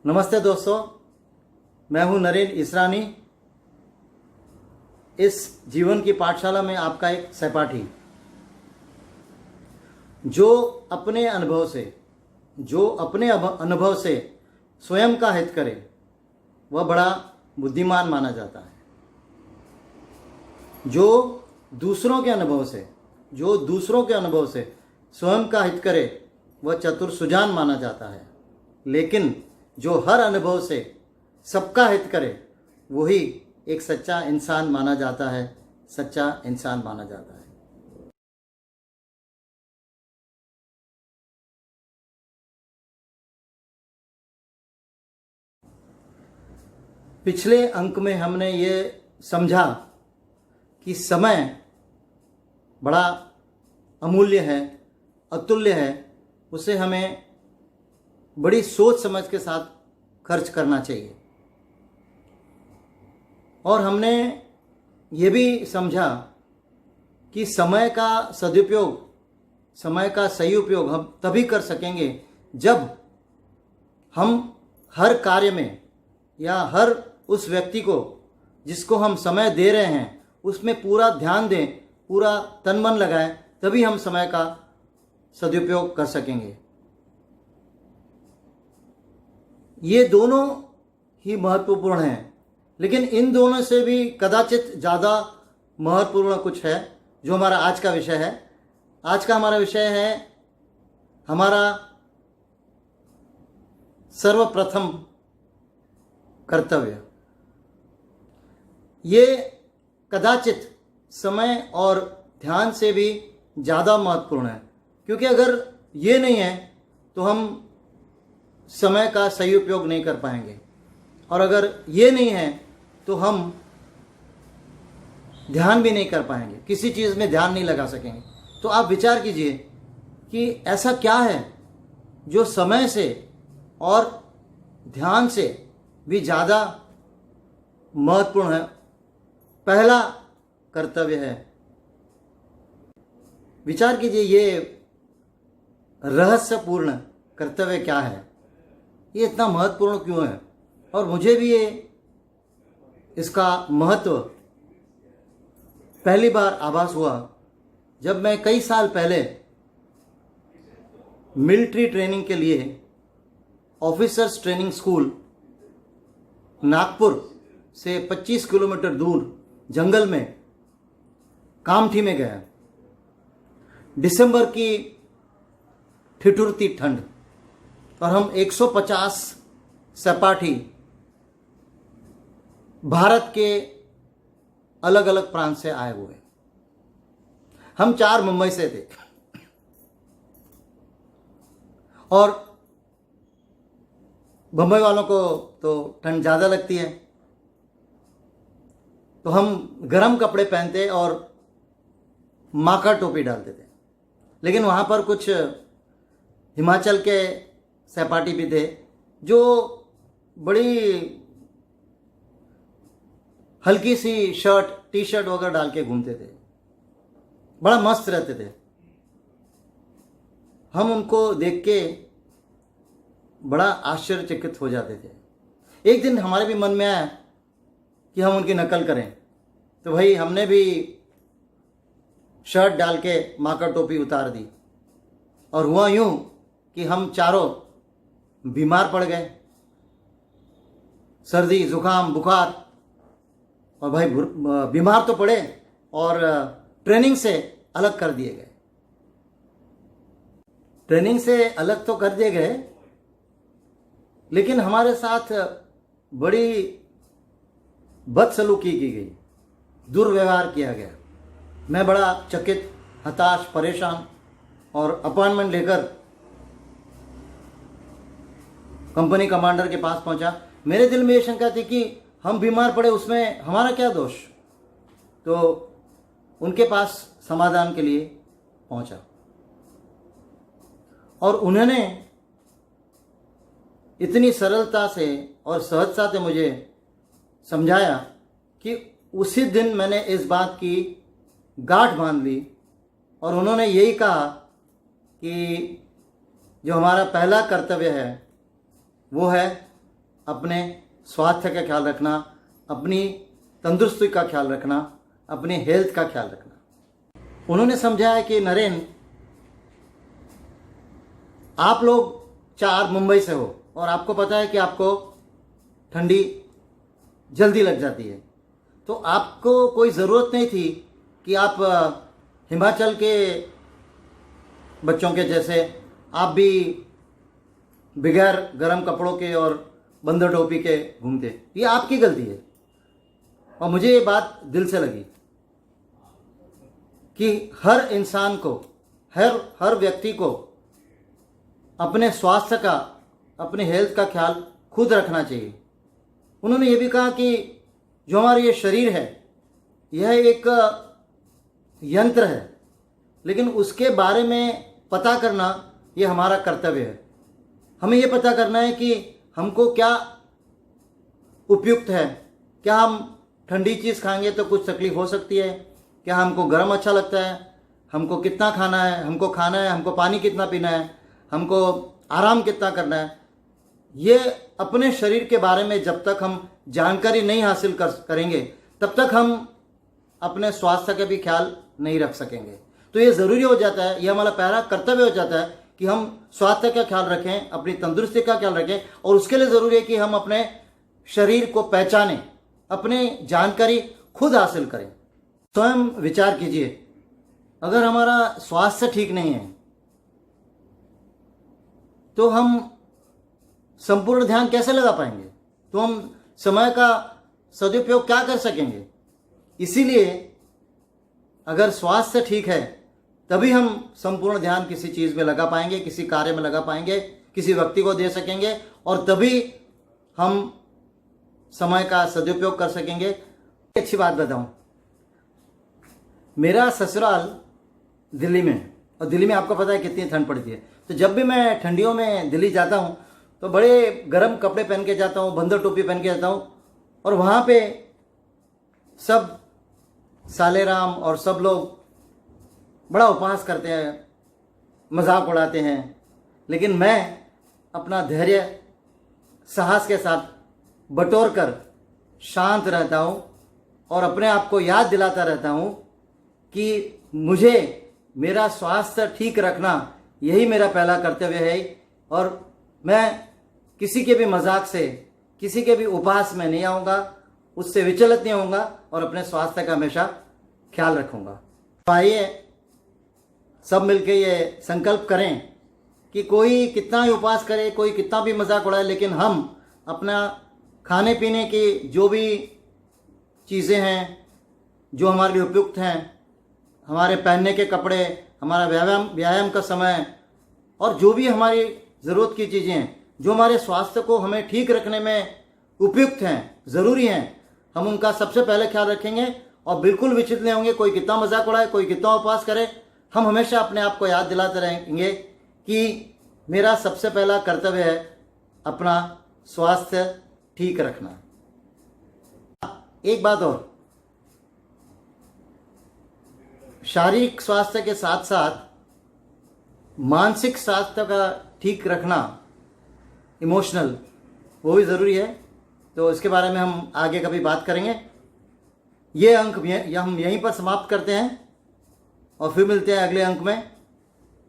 नमस्ते दोस्तों, मैं हूं नरेंद्र इसरानी। इस जीवन की पाठशाला में आपका एक सहपाठी जो अपने अनुभव से स्वयं का हित करे वह बड़ा बुद्धिमान माना जाता है। जो दूसरों के अनुभव से स्वयं का हित करे वह चतुर सुजान माना जाता है। लेकिन जो हर अनुभव से सबका हित करे वही एक सच्चा इंसान माना जाता है। पिछले अंक में हमने ये समझा कि समय बड़ा अमूल्य है, अतुल्य है। उसे हमें बड़ी सोच समझ के साथ खर्च करना चाहिए। और हमने ये भी समझा कि समय का सही उपयोग हम तभी कर सकेंगे जब हम हर कार्य में या हर उस व्यक्ति को जिसको हम समय दे रहे हैं उसमें पूरा ध्यान दें, पूरा तन मन लगाएं, तभी हम समय का सदुपयोग कर सकेंगे। ये दोनों ही महत्वपूर्ण हैं, लेकिन इन दोनों से भी कदाचित ज़्यादा महत्वपूर्ण कुछ है जो हमारा आज का विषय है। आज का हमारा विषय है हमारा सर्वप्रथम कर्तव्य। ये कदाचित समय और ध्यान से भी ज़्यादा महत्वपूर्ण है, क्योंकि अगर ये नहीं है तो हम समय का सही उपयोग नहीं कर पाएंगे, और अगर ये नहीं है तो हम ध्यान भी नहीं कर पाएंगे, किसी चीज़ में ध्यान नहीं लगा सकेंगे। तो आप विचार कीजिए कि ऐसा क्या है जो समय से और ध्यान से भी ज़्यादा महत्वपूर्ण है। पहला कर्तव्य है, विचार कीजिए ये रहस्यपूर्ण कर्तव्य क्या है, ये इतना महत्वपूर्ण क्यों है। और मुझे भी इसका महत्व पहली बार आभास हुआ जब मैं कई साल पहले मिलिट्री ट्रेनिंग के लिए ऑफिसर्स ट्रेनिंग स्कूल नागपुर से 25 किलोमीटर दूर जंगल में कामठी में गया। दिसंबर की ठिठुरती ठंड, और हम 150 सहपाठी भारत के अलग अलग प्रांत से आए हुए। हम 4 मुंबई से थे, और मुंबई वालों को तो ठंड ज़्यादा लगती है, तो हम गर्म कपड़े पहनते और माका टोपी डालते थे। लेकिन वहाँ पर कुछ हिमाचल के सहपाठी भी थे जो बड़ी हल्की सी शर्ट, टी शर्ट वगैरह डाल के घूमते थे, बड़ा मस्त रहते थे। हम उनको देख के बड़ा आश्चर्यचकित हो जाते थे। एक दिन हमारे भी मन में आया कि हम उनकी नकल करें, तो भाई हमने भी शर्ट डाल के माका टोपी उतार दी, और हुआ यूं कि हम चारों बीमार पड़ गए, सर्दी, जुकाम, बुखार। और भाई बीमार तो पड़े और ट्रेनिंग से अलग कर दिए गए। ट्रेनिंग से अलग तो कर दिए गए, लेकिन हमारे साथ बड़ी बदसलूकी की गई, दुर्व्यवहार किया गया। मैं बड़ा चकित, हताश, परेशान, और अपॉइंटमेंट लेकर कंपनी कमांडर के पास पहुंचा। मेरे दिल में ये शंका थी कि हम बीमार पड़े, उसमें हमारा क्या दोष। तो उनके पास समाधान के लिए पहुंचा, और उन्होंने इतनी सरलता से और सहजता से मुझे समझाया कि उसी दिन मैंने इस बात की गांठ बांध ली। और उन्होंने यही कहा कि जो हमारा पहला कर्तव्य है वो है अपने स्वास्थ्य का ख्याल रखना, अपनी तंदुरुस्ती का ख्याल रखना, अपनी हेल्थ का ख्याल रखना। उन्होंने समझाया कि नरेंद्र, आप लोग 4 मुंबई से हो और आपको पता है कि आपको ठंडी जल्दी लग जाती है, तो आपको कोई ज़रूरत नहीं थी कि आप हिमाचल के बच्चों के जैसे आप भी बगैर गर्म कपड़ों के और बंदर टोपी के घूमते। ये आपकी गलती है। और मुझे ये बात दिल से लगी कि हर इंसान को, हर व्यक्ति को अपने स्वास्थ्य का, अपने हेल्थ का ख्याल खुद रखना चाहिए। उन्होंने ये भी कहा कि जो हमारा ये शरीर है यह एक यंत्र है, लेकिन उसके बारे में पता करना ये हमारा कर्तव्य है। हमें ये पता करना है कि हमको क्या उपयुक्त है। क्या हम ठंडी चीज़ खाएंगे तो कुछ तकलीफ हो सकती है, क्या हमको गर्म अच्छा लगता है, हमको कितना खाना है, हमको पानी कितना पीना है, हमको आराम कितना करना है। ये अपने शरीर के बारे में जब तक हम जानकारी नहीं हासिल करेंगे तब तक हम अपने स्वास्थ्य का भी ख्याल नहीं रख सकेंगे। तो ये ज़रूरी हो जाता है, ये हमारा पहला कर्तव्य हो जाता है कि हम स्वास्थ्य का ख्याल रखें, अपनी तंदुरुस्ती का ख्याल रखें। और उसके लिए ज़रूरी है कि हम अपने शरीर को पहचानें, अपनी जानकारी खुद हासिल करें। स्वयं विचार कीजिए, अगर हमारा स्वास्थ्य ठीक नहीं है तो हम संपूर्ण ध्यान कैसे लगा पाएंगे, तो हम समय का सदुपयोग क्या कर सकेंगे। इसीलिए अगर स्वास्थ्य ठीक है तभी हम संपूर्ण ध्यान किसी चीज़ में लगा पाएंगे, किसी कार्य में लगा पाएंगे, किसी व्यक्ति को दे सकेंगे, और तभी हम समय का सदुपयोग कर सकेंगे। अच्छी बात बताऊं, मेरा ससुराल दिल्ली में है, और दिल्ली में आपको पता है कितनी ठंड पड़ती है। तो जब भी मैं ठंडियों में दिल्ली जाता हूँ तो बड़े गर्म कपड़े पहन के जाता हूँ, बंदर टोपी पहन के जाता हूँ, और वहाँ पे सब सालेराम और सब लोग बड़ा उपहास करते हैं, मजाक उड़ाते हैं। लेकिन मैं अपना धैर्य साहस के साथ बटोर कर शांत रहता हूँ और अपने आप को याद दिलाता रहता हूँ कि मुझे मेरा स्वास्थ्य ठीक रखना यही मेरा पहला कर्तव्य है। और मैं किसी के भी मजाक से, किसी के भी उपहास में नहीं आऊँगा, उससे विचलित नहीं होऊंगा और अपने स्वास्थ्य का हमेशा ख्याल रखूँगा। तो आइए सब मिलके ये संकल्प करें कि कोई कितना ही उपवास करे, कोई कितना भी मजाक उड़ाए, लेकिन हम अपना खाने पीने की जो भी चीज़ें हैं जो हमारे लिए उपयुक्त हैं, हमारे पहनने के कपड़े, हमारा व्यायाम का समय, और जो भी हमारी ज़रूरत की चीज़ें हैं जो हमारे स्वास्थ्य को हमें ठीक रखने में उपयुक्त हैं, ज़रूरी हैं, हम उनका सबसे पहले ख्याल रखेंगे और बिल्कुल विचलित नहीं होंगे। कोई कितना मजाक उड़ाए, कोई कितना उपवास करे, हम हमेशा अपने आप को याद दिलाते रहेंगे कि मेरा सबसे पहला कर्तव्य है अपना स्वास्थ्य ठीक रखना। एक बात और, शारीरिक स्वास्थ्य के साथ साथ मानसिक स्वास्थ्य का ठीक रखना, इमोशनल, वो भी ज़रूरी है। तो इसके बारे में हम आगे कभी बात करेंगे। ये अंक हम यहीं पर समाप्त करते हैं और फिर मिलते हैं अगले अंक में।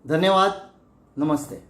धन्यवाद, नमस्ते।